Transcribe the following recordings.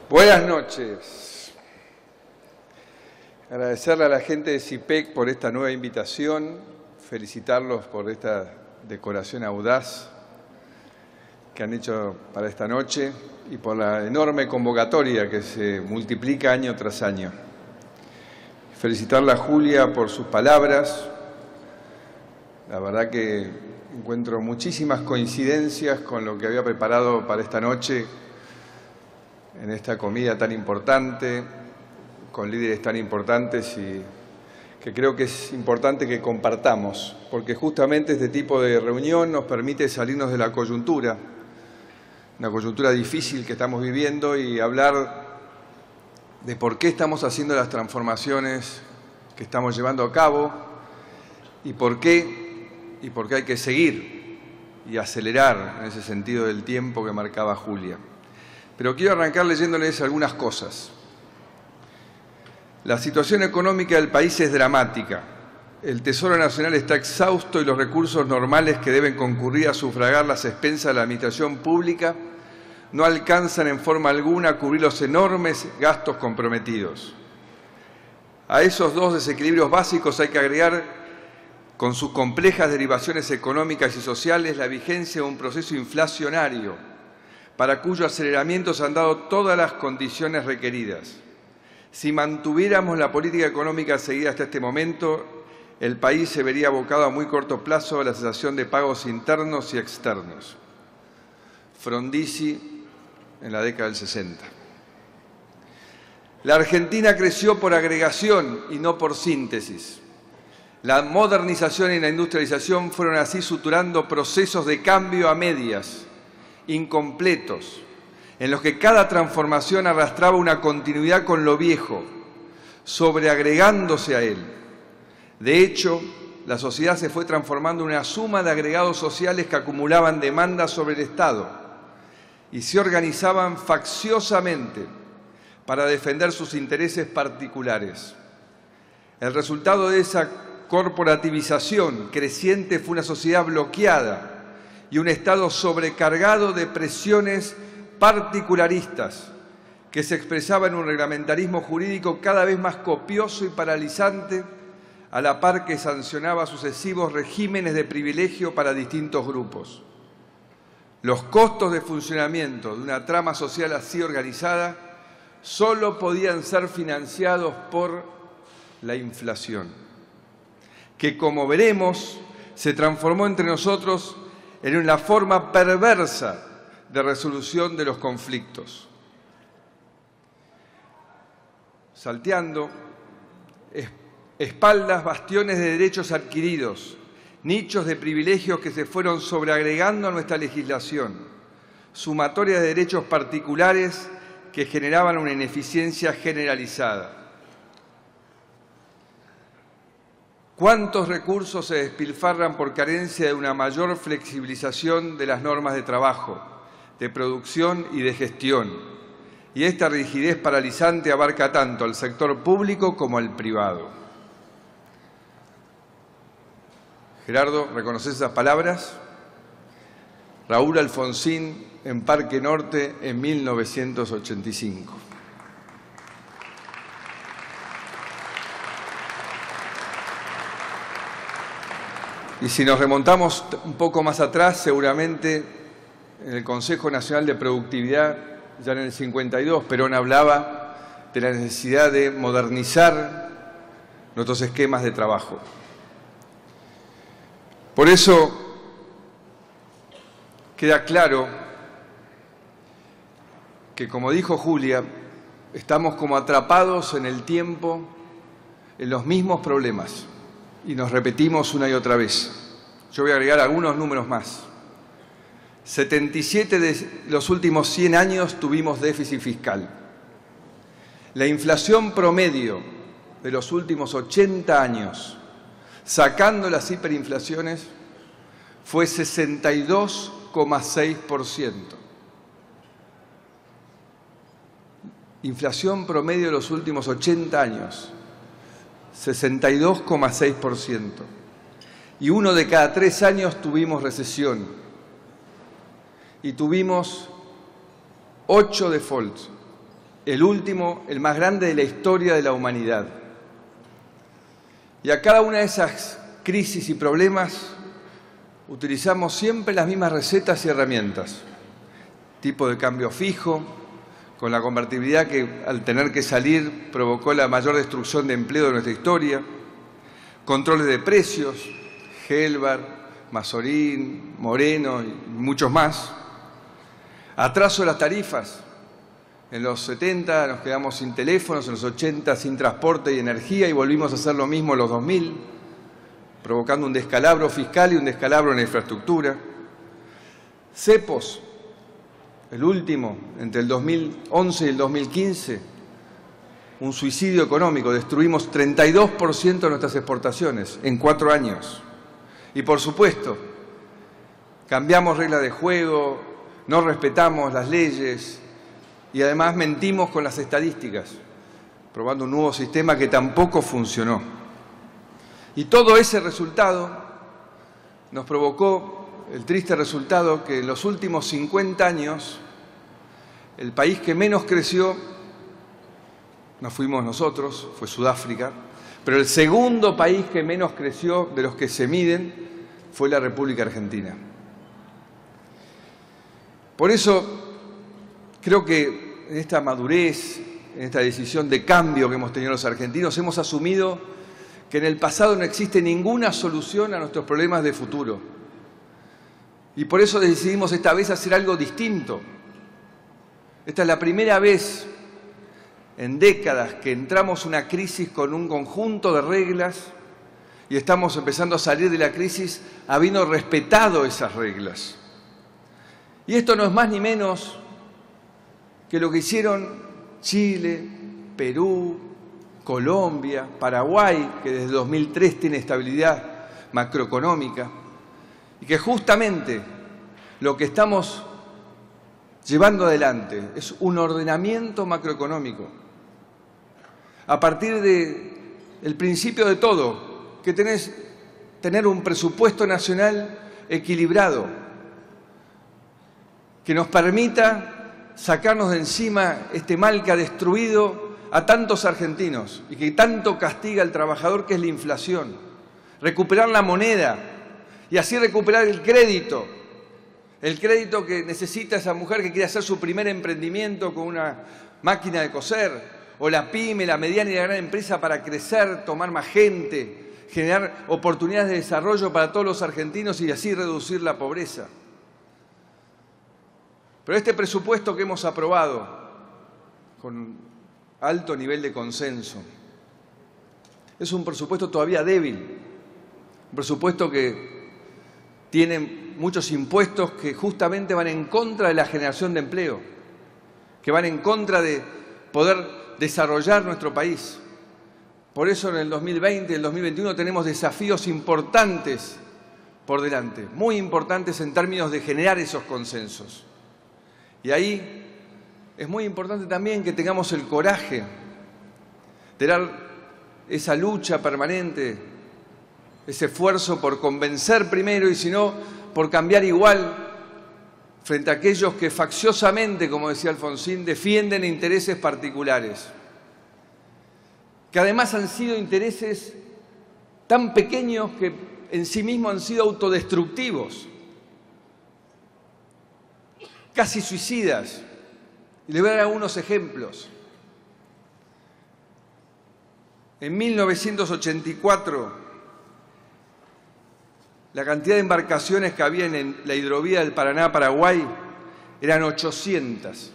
Buenas noches. Agradecerle a la gente de CIPEC por esta nueva invitación, felicitarlos por esta decoración audaz que han hecho para esta noche y por la enorme convocatoria que se multiplica año tras año. Felicitarla a Julia por sus palabras. La verdad que encuentro muchísimas coincidencias con lo que había preparado para esta noche, en esta comida tan importante, con líderes tan importantes y que creo que es importante que compartamos, porque justamente este tipo de reunión nos permite salirnos de la coyuntura, una coyuntura difícil que estamos viviendo, y hablar de por qué estamos haciendo las transformaciones que estamos llevando a cabo y por qué hay que seguir y acelerar en ese sentido del tiempo que marcaba Julia. Pero quiero arrancar leyéndoles algunas cosas. La situación económica del país es dramática. El Tesoro Nacional está exhausto y los recursos normales que deben concurrir a sufragar las expensas de la administración pública no alcanzan en forma alguna a cubrir los enormes gastos comprometidos. A esos dos desequilibrios básicos hay que agregar, con sus complejas derivaciones económicas y sociales, la vigencia de un proceso inflacionario, para cuyo aceleramiento se han dado todas las condiciones requeridas. Si mantuviéramos la política económica seguida hasta este momento, el país se vería abocado a muy corto plazo a la cesación de pagos internos y externos. Frondizi, en la década del 60. La Argentina creció por agregación y no por síntesis. La modernización y la industrialización fueron así suturando procesos de cambio a medias, incompletos, en los que cada transformación arrastraba una continuidad con lo viejo, sobreagregándose a él. De hecho, la sociedad se fue transformando en una suma de agregados sociales que acumulaban demandas sobre el Estado y se organizaban facciosamente para defender sus intereses particulares. El resultado de esa corporativización creciente fue una sociedad bloqueada y un Estado sobrecargado de presiones particularistas que se expresaba en un reglamentarismo jurídico cada vez más copioso y paralizante, a la par que sancionaba sucesivos regímenes de privilegio para distintos grupos. Los costos de funcionamiento de una trama social así organizada solo podían ser financiados por la inflación, que, como veremos, se transformó entre nosotros en una forma perversa de resolución de los conflictos. Salteando, espaldas, bastiones de derechos adquiridos, nichos de privilegios que se fueron sobreagregando a nuestra legislación, sumatoria de derechos particulares que generaban una ineficiencia generalizada. ¿Cuántos recursos se despilfarran por carencia de una mayor flexibilización de las normas de trabajo, de producción y de gestión? Y esta rigidez paralizante abarca tanto al sector público como al privado. Gerardo, ¿reconoces esas palabras? Raúl Alfonsín, en Parque Norte, en 1985. Y si nos remontamos un poco más atrás, seguramente en el Consejo Nacional de Productividad, ya en el 52, Perón hablaba de la necesidad de modernizar nuestros esquemas de trabajo. Por eso queda claro que, como dijo Julia, estamos como atrapados en el tiempo en los mismos problemas. Y nos repetimos una y otra vez. Yo voy a agregar algunos números más. 77 de los últimos 100 años tuvimos déficit fiscal. La inflación promedio de los últimos 80 años, sacando las hiperinflaciones, fue 62,6%. Inflación promedio de los últimos 80 años. 62,6%. Y 1 de cada 3 años tuvimos recesión. Y tuvimos 8 defaults. el último, el más grande de la historia de la humanidad. Y a cada una de esas crisis y problemas utilizamos siempre las mismas recetas y herramientas. Tipo de cambio fijo, con la convertibilidad que al tener que salir provocó la mayor destrucción de empleo de nuestra historia, controles de precios, Gelbar, Mazorín, Moreno y muchos más, atraso de las tarifas. En los 70 nos quedamos sin teléfonos, en los 80 sin transporte y energía y volvimos a hacer lo mismo en los 2000, provocando un descalabro fiscal y un descalabro en la infraestructura. Cepos, el último, entre el 2011 y el 2015, un suicidio económico. Destruimos 32% de nuestras exportaciones en 4 años. Y por supuesto, cambiamos reglas de juego, no respetamos las leyes y además mentimos con las estadísticas, probando un nuevo sistema que tampoco funcionó. Y todo ese resultado nos provocó el triste resultado que en los últimos 50 años el país que menos creció no fuimos nosotros, fue Sudáfrica, pero el segundo país que menos creció de los que se miden fue la República Argentina. Por eso creo que en esta madurez, en esta decisión de cambio que hemos tenido los argentinos, hemos asumido que en el pasado no existe ninguna solución a nuestros problemas de futuro. Y por eso decidimos esta vez hacer algo distinto. Esta es la primera vez en décadas que entramos en una crisis con un conjunto de reglas y estamos empezando a salir de la crisis habiendo respetado esas reglas. Y esto no es más ni menos que lo que hicieron Chile, Perú, Colombia, Paraguay, que desde 2003 tiene estabilidad macroeconómica, y que justamente lo que estamos llevando adelante es un ordenamiento macroeconómico, a partir del principio de todo, que tener un presupuesto nacional equilibrado, que nos permita sacarnos de encima este mal que ha destruido a tantos argentinos y que tanto castiga al trabajador, que es la inflación. Recuperar la moneda y así recuperar el crédito que necesita esa mujer que quiere hacer su primer emprendimiento con una máquina de coser, o la pyme, la mediana y la gran empresa para crecer, tomar más gente, generar oportunidades de desarrollo para todos los argentinos y así reducir la pobreza. Pero este presupuesto que hemos aprobado con alto nivel de consenso es un presupuesto todavía débil, un presupuesto que tiene muchos impuestos que justamente van en contra de la generación de empleo, que van en contra de poder desarrollar nuestro país. Por eso en el 2020 y el 2021 tenemos desafíos importantes por delante, muy importantes en términos de generar esos consensos. Y ahí es muy importante también que tengamos el coraje de dar esa lucha permanente, ese esfuerzo por convencer primero y si no, por cambiar igual frente a aquellos que facciosamente, como decía Alfonsín, defienden intereses particulares, que además han sido intereses tan pequeños que en sí mismos han sido autodestructivos, casi suicidas. Y les voy a dar algunos ejemplos. En 1984, la cantidad de embarcaciones que había en la hidrovía del Paraná-Paraguay eran 800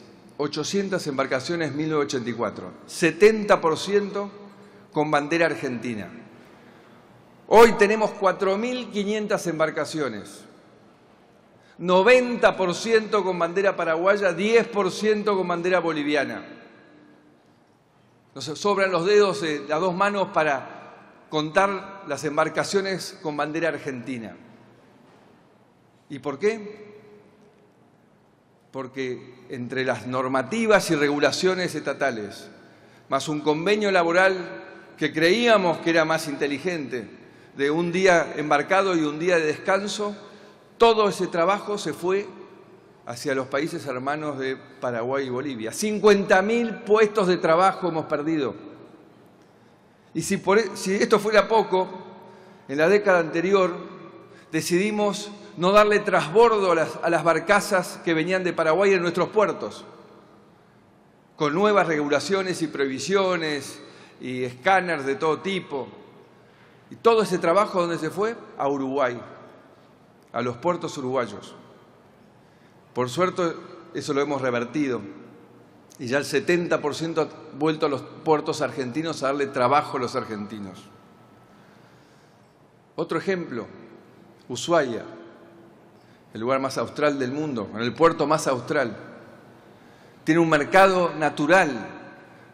embarcaciones en 1984, 70% con bandera argentina. Hoy tenemos 4.500 embarcaciones, 90% con bandera paraguaya, 10% con bandera boliviana. Nos sobran los dedos de las dos manos para contar las embarcaciones con bandera argentina. ¿Y por qué? Porque entre las normativas y regulaciones estatales, más un convenio laboral que creíamos que era más inteligente, de un día embarcado y un día de descanso, todo ese trabajo se fue hacia los países hermanos de Paraguay y Bolivia. 50.000 puestos de trabajo hemos perdido. Y si esto fuera poco, en la década anterior decidimos no darle trasbordo a las barcazas que venían de Paraguay en nuestros puertos, con nuevas regulaciones y prohibiciones y escáneres de todo tipo. Y todo ese trabajo, ¿dónde se fue? A Uruguay, a los puertos uruguayos. Por suerte, eso lo hemos revertido y ya el 70% ha vuelto a los puertos argentinos a darle trabajo a los argentinos. Otro ejemplo, Ushuaia, el lugar más austral del mundo, el puerto más austral. Tiene un mercado natural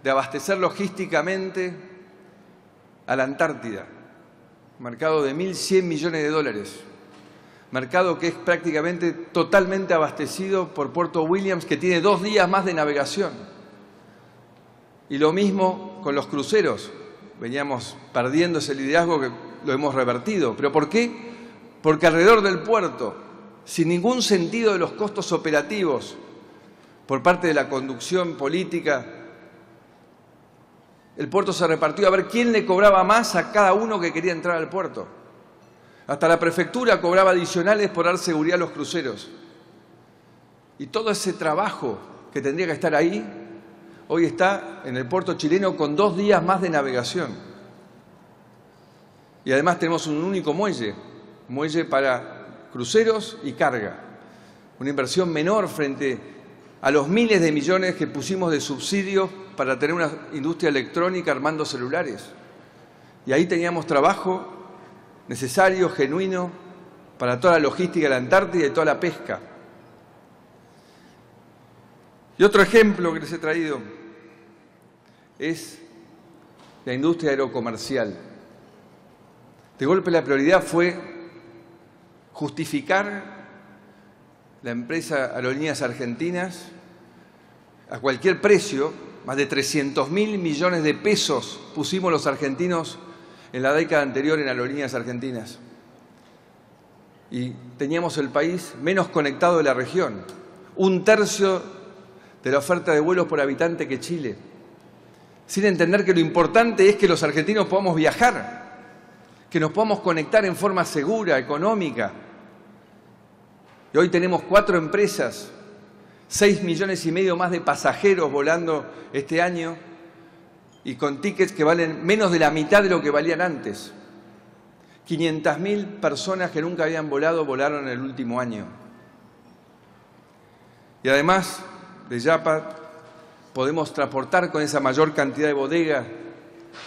de abastecer logísticamente a la Antártida, un mercado de 1.100 millones de dólares. Mercado que es prácticamente totalmente abastecido por Puerto Williams, que tiene 2 días más de navegación. Y lo mismo con los cruceros. Veníamos perdiendo ese liderazgo que lo hemos revertido. ¿Pero por qué? Porque alrededor del puerto, sin ningún sentido de los costos operativos por parte de la conducción política, el puerto se repartió a ver quién le cobraba más a cada uno que quería entrar al puerto. Hasta la prefectura cobraba adicionales por dar seguridad a los cruceros. Y todo ese trabajo que tendría que estar ahí, hoy está en el puerto chileno con 2 días más de navegación. Y además tenemos un único muelle para cruceros y carga. Una inversión menor frente a los miles de millones que pusimos de subsidios para tener una industria electrónica armando celulares. Y ahí teníamos trabajo necesario, genuino, para toda la logística de la Antártida y toda la pesca. Y otro ejemplo que les he traído es la industria aerocomercial. De golpe la prioridad fue justificar la empresa Aerolíneas Argentinas a cualquier precio. Más de 300.000 millones de pesos pusimos los argentinos en la década anterior en Aerolíneas Argentinas. Y teníamos el país menos conectado de la región, 1/3 de la oferta de vuelos por habitante que Chile, sin entender que lo importante es que los argentinos podamos viajar, que nos podamos conectar en forma segura, económica. Y hoy tenemos 4 empresas, 6,5 millones más de pasajeros volando este año, y con tickets que valen menos de la mitad de lo que valían antes. 500.000 personas que nunca habían volado, volaron en el último año. Y además de Yapa, podemos transportar con esa mayor cantidad de bodegas,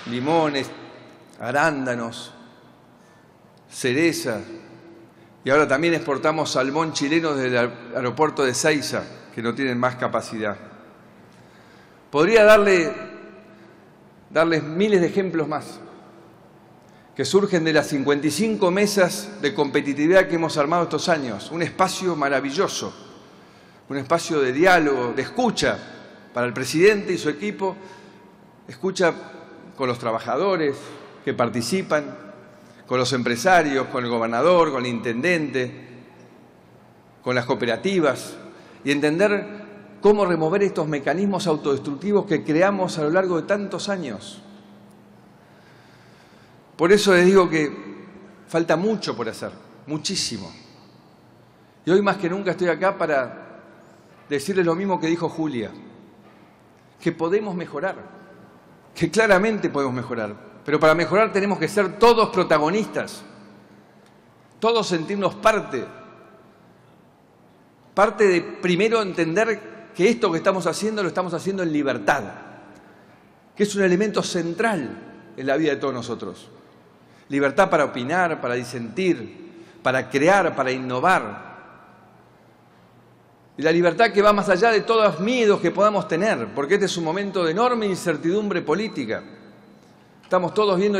limones, arándanos, cereza, y ahora también exportamos salmón chileno desde el aeropuerto de Ezeiza, que no tienen más capacidad. Podría darles miles de ejemplos más, que surgen de las 55 mesas de competitividad que hemos armado estos años. Un espacio maravilloso, un espacio de diálogo, de escucha para el presidente y su equipo, escucha con los trabajadores que participan, con los empresarios, con el gobernador, con el intendente, con las cooperativas, y entender cómo remover estos mecanismos autodestructivos que creamos a lo largo de tantos años. Por eso les digo que falta mucho por hacer, muchísimo. Y hoy más que nunca estoy acá para decirles lo mismo que dijo Julia, que podemos mejorar, que claramente podemos mejorar, pero para mejorar tenemos que ser todos protagonistas, todos sentirnos parte de primero entender que esto que estamos haciendo lo estamos haciendo en libertad, que es un elemento central en la vida de todos nosotros. Libertad para opinar, para disentir, para crear, para innovar. Y la libertad que va más allá de todos los miedos que podamos tener, porque este es un momento de enorme incertidumbre política. Estamos todos viendo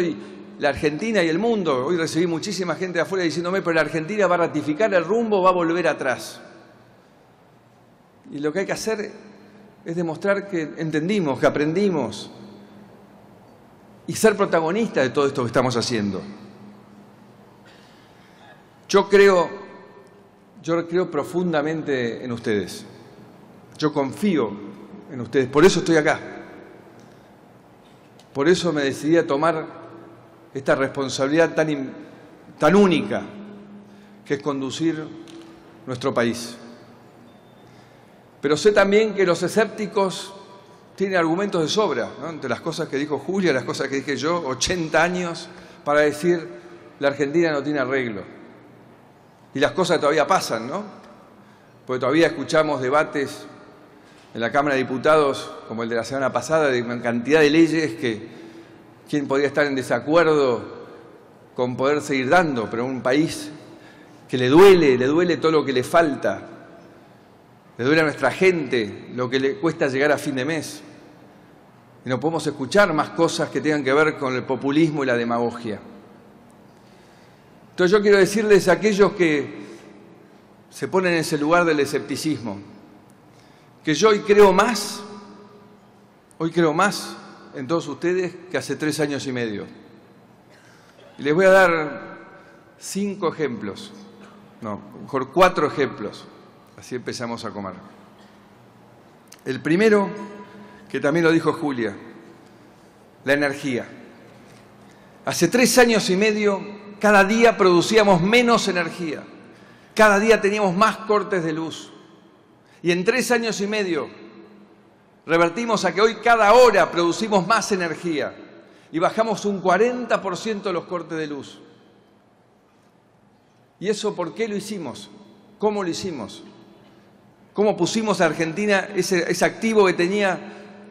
la Argentina y el mundo. Hoy recibí muchísima gente de afuera diciéndome, pero la Argentina va a ratificar el rumbo, va a volver atrás. Y lo que hay que hacer es demostrar que entendimos, que aprendimos y ser protagonistas de todo esto que estamos haciendo. Yo creo Yo creo profundamente en ustedes. Yo confío en ustedes. Por eso estoy acá. Por eso me decidí a tomar esta responsabilidad tan única, que es conducir nuestro país. Pero sé también que los escépticos tienen argumentos de sobra, ¿no? Entre las cosas que dijo Julia y las cosas que dije yo, 80 años para decir la Argentina no tiene arreglo. Y las cosas todavía pasan, ¿no? Porque todavía escuchamos debates en la Cámara de Diputados, como el de la semana pasada, de una cantidad de leyes que quién podría estar en desacuerdo con poder seguir dando, pero un país que le duele todo lo que le falta, le duele a nuestra gente lo que le cuesta llegar a fin de mes. Y no podemos escuchar más cosas que tengan que ver con el populismo y la demagogia. Entonces yo quiero decirles a aquellos que se ponen en ese lugar del escepticismo, que yo hoy creo más en todos ustedes que hace 3 años y medio. Y les voy a dar 5 ejemplos, no, mejor 4 ejemplos, así empezamos a comer. El primero, que también lo dijo Julia, la energía. Hace 3 años y medio, cada día producíamos menos energía, cada día teníamos más cortes de luz. Y en 3 años y medio revertimos a que hoy cada hora producimos más energía y bajamos un 40% los cortes de luz. ¿Y eso por qué lo hicimos? ¿Cómo lo hicimos? ¿Cómo pusimos a Argentina ese activo que tenía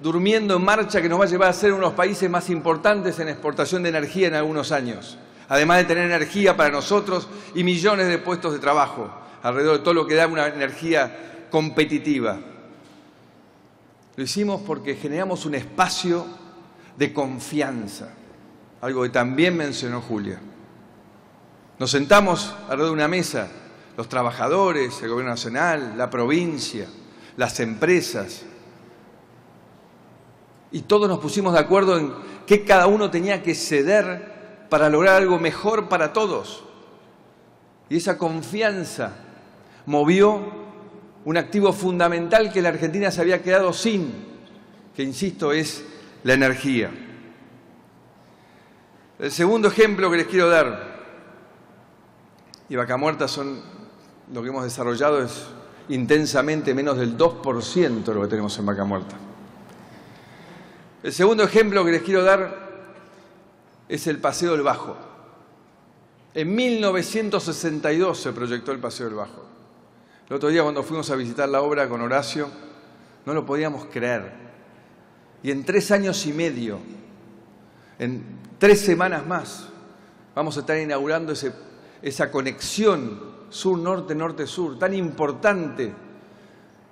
durmiendo en marcha, que nos va a llevar a ser uno de los países más importantes en exportación de energía en algunos años? Además de tener energía para nosotros y millones de puestos de trabajo alrededor de todo lo que da una energía competitiva. Lo hicimos porque generamos un espacio de confianza, algo que también mencionó Julia. Nos sentamos alrededor de una mesa, los trabajadores, el Gobierno Nacional, la provincia, las empresas, y todos nos pusimos de acuerdo en que cada uno tenía que ceder para lograr algo mejor para todos. Y esa confianza movió un activo fundamental que la Argentina se había quedado sin, que insisto es la energía. El segundo ejemplo que les quiero dar, y Vaca Muerta lo que hemos desarrollado es intensamente menos del 2% de lo que tenemos en Vaca Muerta. El segundo ejemplo que les quiero dar es el Paseo del Bajo. En 1962 se proyectó el Paseo del Bajo. El otro día cuando fuimos a visitar la obra con Horacio, no lo podíamos creer. Y en 3 años y medio, en 3 semanas más, vamos a estar inaugurando esa conexión sur-norte, norte-sur, tan importante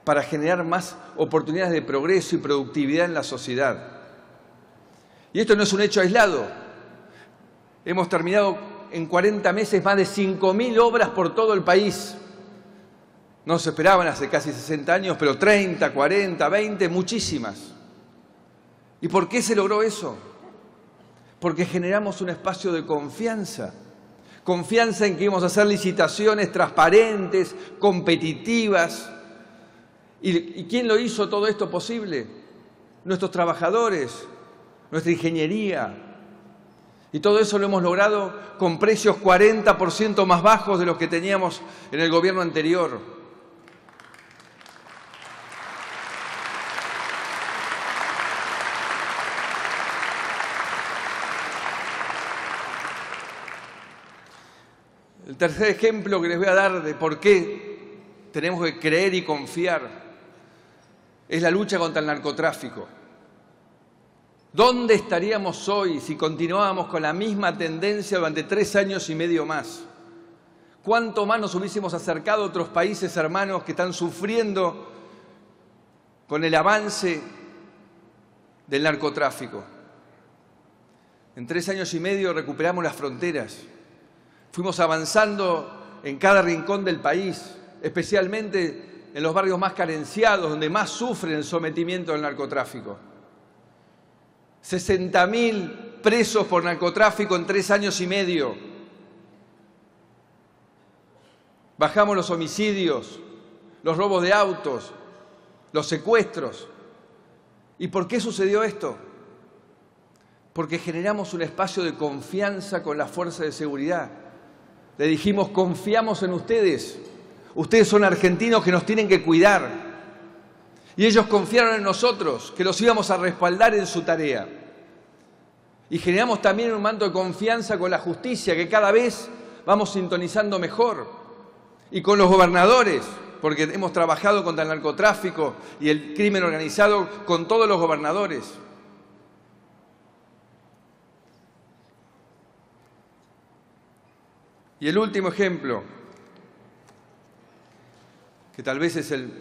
para generar más oportunidades de progreso y productividad en la sociedad. Y esto no es un hecho aislado. Hemos terminado en 40 meses más de 5.000 obras por todo el país. No se esperaban hace casi 60 años, pero 30, 40, 20, muchísimas. ¿Y por qué se logró eso? Porque generamos un espacio de confianza. Confianza en que íbamos a hacer licitaciones transparentes, competitivas. ¿Y quién lo hizo todo esto posible? Nuestros trabajadores, nuestra ingeniería. Y todo eso lo hemos logrado con precios 40% más bajos de los que teníamos en el gobierno anterior. El tercer ejemplo que les voy a dar de por qué tenemos que creer y confiar es la lucha contra el narcotráfico. ¿Dónde estaríamos hoy si continuábamos con la misma tendencia durante 3 años y medio más? ¿Cuánto más nos hubiésemos acercado a otros países hermanos que están sufriendo con el avance del narcotráfico? En 3 años y medio recuperamos las fronteras. Fuimos avanzando en cada rincón del país, especialmente en los barrios más carenciados, donde más sufren el sometimiento del narcotráfico. 60.000 presos por narcotráfico en 3 años y medio. Bajamos los homicidios, los robos de autos, los secuestros. ¿Y por qué sucedió esto? Porque generamos un espacio de confianza con las fuerzas de seguridad. Le dijimos, confiamos en ustedes. Ustedes son argentinos que nos tienen que cuidar. Y ellos confiaron en nosotros, que los íbamos a respaldar en su tarea. Y generamos también un manto de confianza con la justicia, que cada vez vamos sintonizando mejor. Y con los gobernadores, porque hemos trabajado contra el narcotráfico y el crimen organizado con todos los gobernadores. Y el último ejemplo, que tal vez es el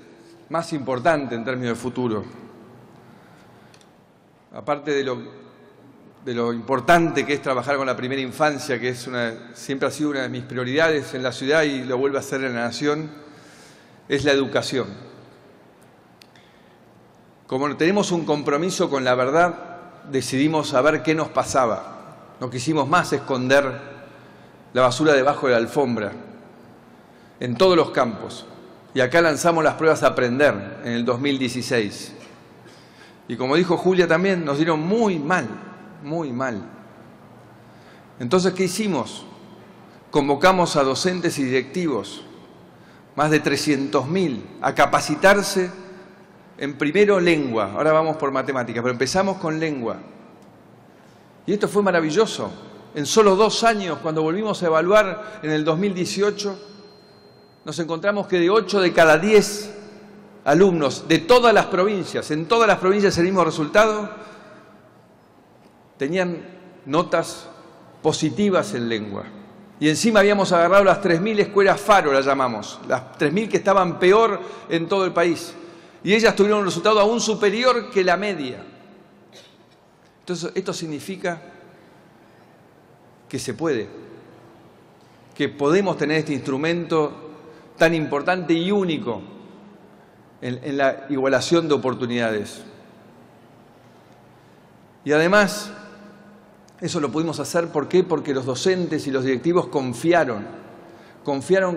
más importante en términos de futuro, aparte de lo importante que es trabajar con la primera infancia, que siempre ha sido una de mis prioridades en la ciudad y lo vuelve a hacer en la nación, es la educación. Como tenemos un compromiso con la verdad, decidimos saber qué nos pasaba. No quisimos más esconder la basura debajo de la alfombra, en todos los campos. Y acá lanzamos las pruebas Aprender en el 2016. Y como dijo Julia también, nos dieron muy mal, muy mal. Entonces, ¿qué hicimos? Convocamos a docentes y directivos, más de 300.000, a capacitarse en primero lengua. Ahora vamos por matemáticas, pero empezamos con lengua. Y esto fue maravilloso. En solo 2 años, cuando volvimos a evaluar en el 2018, nos encontramos que de 8 de cada 10 alumnos de todas las provincias, en todas las provincias el mismo resultado, tenían notas positivas en lengua. Y encima habíamos agarrado las 3.000 escuelas faro, las llamamos, las 3.000 que estaban peor en todo el país. Y ellas tuvieron un resultado aún superior que la media. Entonces, esto significa que se puede, que podemos tener este instrumento tan importante y único en la igualación de oportunidades. Y además, eso lo pudimos hacer, ¿por qué? Porque los docentes y los directivos confiaron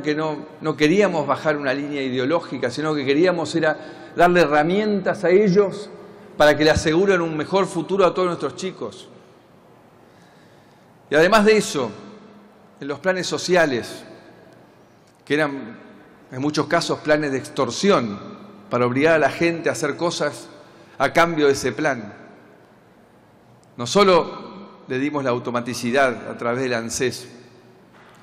que no queríamos bajar una línea ideológica, sino que queríamos era darle herramientas a ellos para que le aseguren un mejor futuro a todos nuestros chicos. Y además de eso, en los planes sociales, que eran en muchos casos planes de extorsión para obligar a la gente a hacer cosas a cambio de ese plan, no solo le dimos la automaticidad a través del ANSES,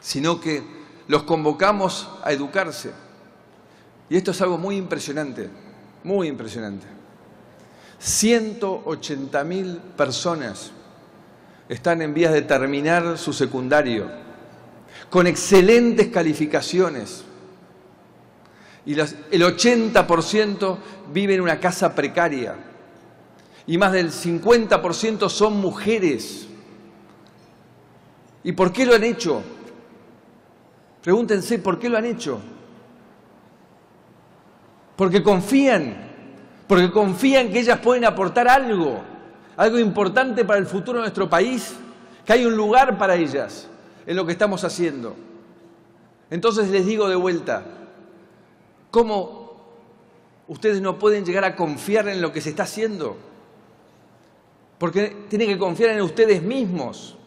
sino que los convocamos a educarse. Y esto es algo muy impresionante, muy impresionante. 180.000 personas están en vías de terminar su secundario, con excelentes calificaciones. Y el 80% vive en una casa precaria. Y más del 50% son mujeres. ¿Y por qué lo han hecho? Pregúntense, ¿por qué lo han hecho? Porque confían que ellas pueden aportar algo importante para el futuro de nuestro país, que hay un lugar para ellas en lo que estamos haciendo. Entonces les digo de vuelta, ¿cómo ustedes no pueden llegar a confiar en lo que se está haciendo? Porque tienen que confiar en ustedes mismos,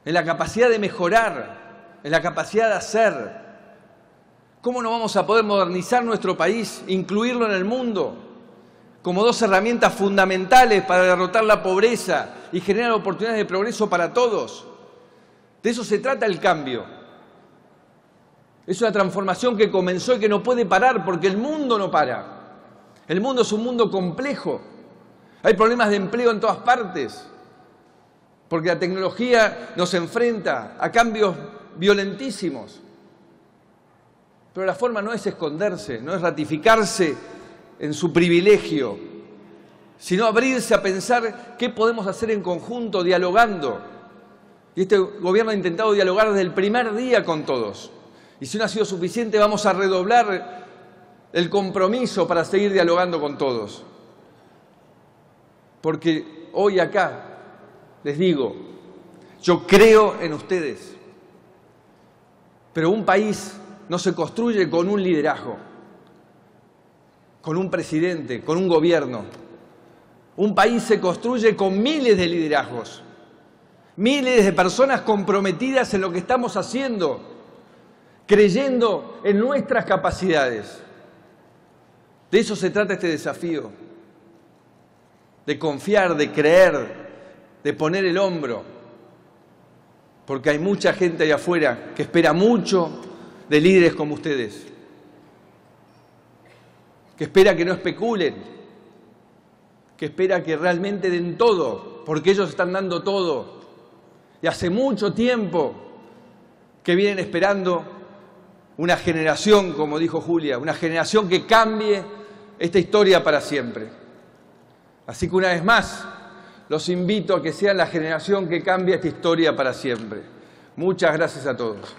en la capacidad de mejorar, en la capacidad de hacer. ¿Cómo no vamos a poder modernizar nuestro país, incluirlo en el mundo, como 2 herramientas fundamentales para derrotar la pobreza y generar oportunidades de progreso para todos? De eso se trata el cambio. Es una transformación que comenzó y que no puede parar, porque el mundo no para. El mundo es un mundo complejo. Hay problemas de empleo en todas partes, porque la tecnología nos enfrenta a cambios violentísimos. Pero la forma no es esconderse, no es ratificarse en su privilegio, sino abrirse a pensar qué podemos hacer en conjunto, dialogando. Y este gobierno ha intentado dialogar desde el primer día con todos. Y si no ha sido suficiente, vamos a redoblar el compromiso para seguir dialogando con todos. Porque hoy acá les digo, yo creo en ustedes. Pero un país no se construye con un liderazgo, con un presidente, con un gobierno. Un país se construye con miles de liderazgos, miles de personas comprometidas en lo que estamos haciendo, creyendo en nuestras capacidades. De eso se trata este desafío, de confiar, de creer, de poner el hombro, porque hay mucha gente allá afuera que espera mucho de líderes como ustedes, que espera que no especulen, que espera que realmente den todo, porque ellos están dando todo. Y hace mucho tiempo que vienen esperando una generación, como dijo Julia, una generación que cambie esta historia para siempre. Así que una vez más, los invito a que sean la generación que cambie esta historia para siempre. Muchas gracias a todos.